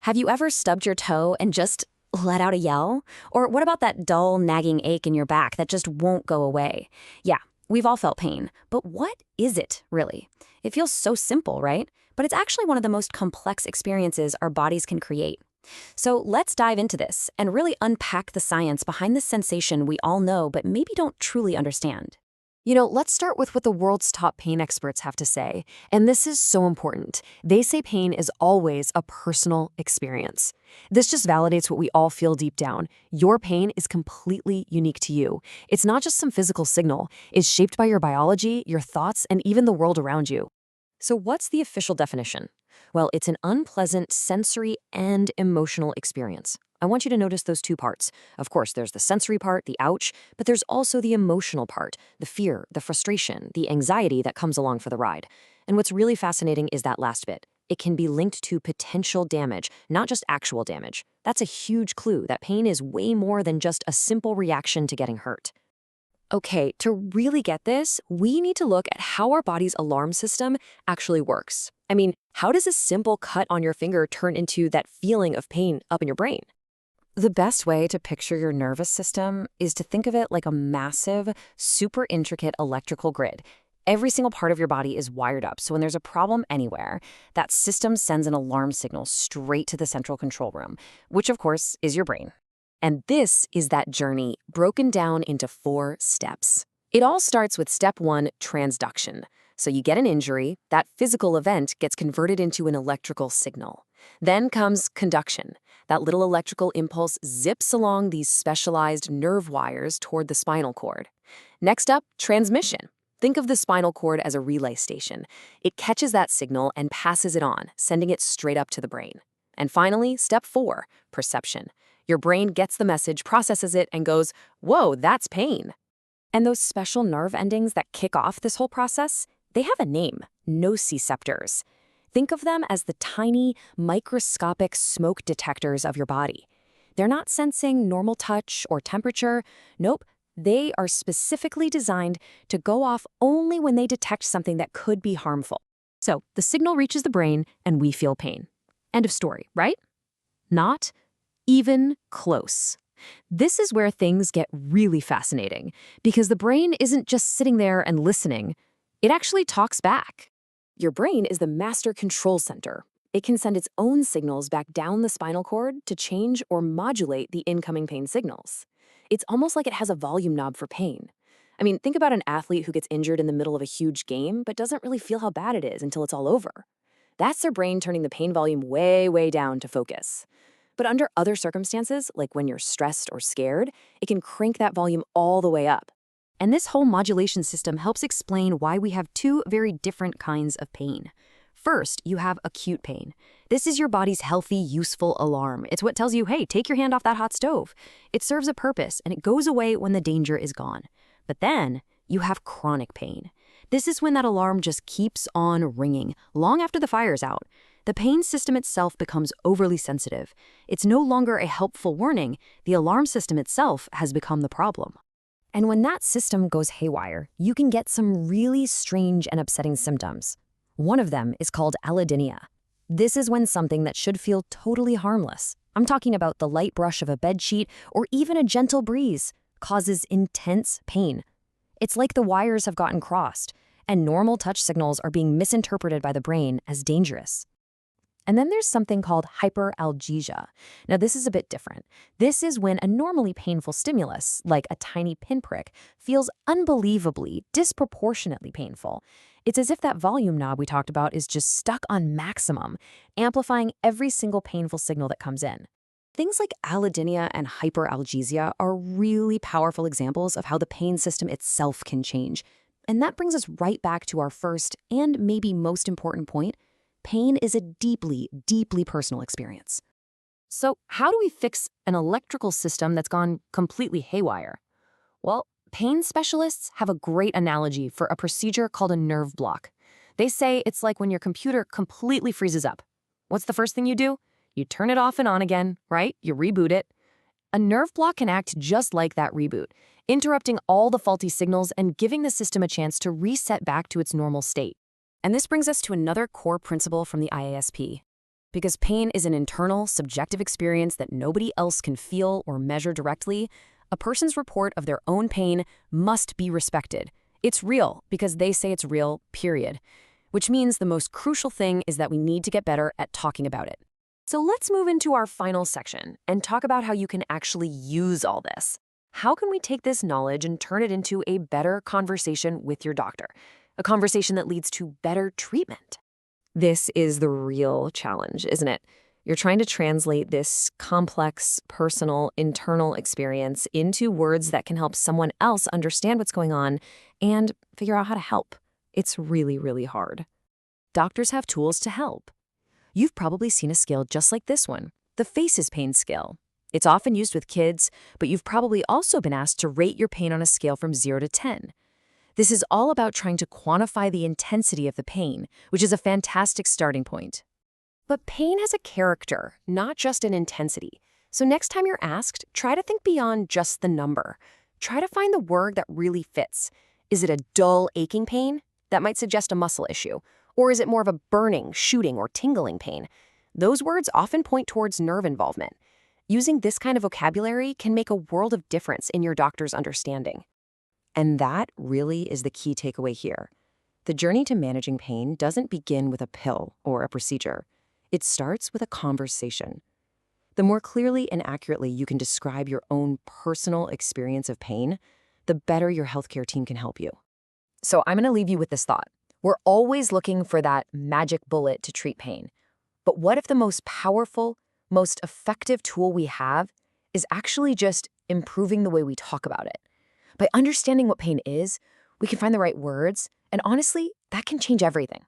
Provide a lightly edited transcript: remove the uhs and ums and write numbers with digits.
Have you ever stubbed your toe and just let out a yell? Or what about that dull, nagging ache in your back that just won't go away? Yeah, we've all felt pain. But what is it, really? It feels so simple, right? But it's actually one of the most complex experiences our bodies can create. So let's dive into this and really unpack the science behind this sensation we all know but maybe don't truly understand. Let's start with what the world's top pain experts have to say. And this is so important. They say pain is always a personal experience. This just validates what we all feel deep down. Your pain is completely unique to you. It's not just some physical signal. It's shaped by your biology, your thoughts, and even the world around you. So what's the official definition? Well, it's an unpleasant sensory and emotional experience. I want you to notice those two parts. Of course, there's the sensory part, the ouch, but there's also the emotional part, the fear, the frustration, the anxiety that comes along for the ride. And what's really fascinating is that last bit. It can be linked to potential damage, not just actual damage. That's a huge clue that pain is way more than just a simple reaction to getting hurt. Okay, to really get this, we need to look at how our body's alarm system actually works. I mean, how does a simple cut on your finger turn into that feeling of pain up in your brain? The best way to picture your nervous system is to think of it like a massive, super intricate electrical grid. Every single part of your body is wired up, so when there's a problem anywhere, that system sends an alarm signal straight to the central control room, which of course is your brain. And this is that journey broken down into 4 steps. It all starts with step 1, transduction. So you get an injury, that physical event gets converted into an electrical signal. Then comes conduction. That little electrical impulse zips along these specialized nerve wires toward the spinal cord. Next up, transmission. Think of the spinal cord as a relay station. It catches that signal and passes it on, sending it straight up to the brain. And finally, step 4, perception. Your brain gets the message, processes it, and goes, whoa, that's pain. And those special nerve endings that kick off this whole process, they have a name, nociceptors. Think of them as the tiny, microscopic smoke detectors of your body. They're not sensing normal touch or temperature. Nope, they are specifically designed to go off only when they detect something that could be harmful. So the signal reaches the brain and we feel pain. End of story, right? Not even close. This is where things get really fascinating, because the brain isn't just sitting there and listening. It actually talks back. Your brain is the master control center. It can send its own signals back down the spinal cord to change or modulate the incoming pain signals. It's almost like it has a volume knob for pain. I mean, think about an athlete who gets injured in the middle of a huge game but doesn't really feel how bad it is until it's all over. That's their brain turning the pain volume way, way down to focus. But under other circumstances, like when you're stressed or scared, it can crank that volume all the way up. And this whole modulation system helps explain why we have 2 very different kinds of pain. First, you have acute pain. This is your body's healthy, useful alarm. It's what tells you, hey, take your hand off that hot stove. It serves a purpose, and it goes away when the danger is gone. But then, you have chronic pain. This is when that alarm just keeps on ringing, long after the fire's out. The pain system itself becomes overly sensitive. It's no longer a helpful warning. The alarm system itself has become the problem. And when that system goes haywire, you can get some really strange and upsetting symptoms. One of them is called allodynia. This is when something that should feel totally harmless, I'm talking about the light brush of a bedsheet or even a gentle breeze, causes intense pain. It's like the wires have gotten crossed, and normal touch signals are being misinterpreted by the brain as dangerous. And then there's something called hyperalgesia. Now, this is a bit different. This is when a normally painful stimulus, like a tiny pinprick, feels unbelievably, disproportionately painful. It's as if that volume knob we talked about is just stuck on maximum, amplifying every single painful signal that comes in. Things like allodynia and hyperalgesia are really powerful examples of how the pain system itself can change. And that brings us right back to our first and maybe most important point. Pain is a deeply, deeply personal experience. So how do we fix an electrical system that's gone completely haywire? Well, pain specialists have a great analogy for a procedure called a nerve block. They say it's like when your computer completely freezes up. What's the first thing you do? You turn it off and on again, right? You reboot it. A nerve block can act just like that reboot, interrupting all the faulty signals and giving the system a chance to reset back to its normal state. And this brings us to another core principle from the IASP. Because pain is an internal, subjective experience that nobody else can feel or measure directly, a person's report of their own pain must be respected. It's real because they say it's real, period. Which means the most crucial thing is that we need to get better at talking about it. So let's move into our final section and talk about how you can actually use all this. How can we take this knowledge and turn it into a better conversation with your doctor? A conversation that leads to better treatment. This is the real challenge, isn't it? You're trying to translate this complex, personal, internal experience into words that can help someone else understand what's going on and figure out how to help. It's really, really hard. Doctors have tools to help. You've probably seen a scale just like this one, the FACES pain scale. It's often used with kids, but you've probably also been asked to rate your pain on a scale from 0 to 10. This is all about trying to quantify the intensity of the pain, which is a fantastic starting point. But pain has a character, not just an intensity. So next time you're asked, try to think beyond just the number. Try to find the word that really fits. Is it a dull, aching pain? That might suggest a muscle issue. Or is it more of a burning, shooting, or tingling pain? Those words often point towards nerve involvement. Using this kind of vocabulary can make a world of difference in your doctor's understanding. And that really is the key takeaway here. The journey to managing pain doesn't begin with a pill or a procedure. It starts with a conversation. The more clearly and accurately you can describe your own personal experience of pain, the better your healthcare team can help you. So I'm going to leave you with this thought. We're always looking for that magic bullet to treat pain. But what if the most powerful, most effective tool we have is actually just improving the way we talk about it? By understanding what pain is, we can find the right words, and honestly, that can change everything.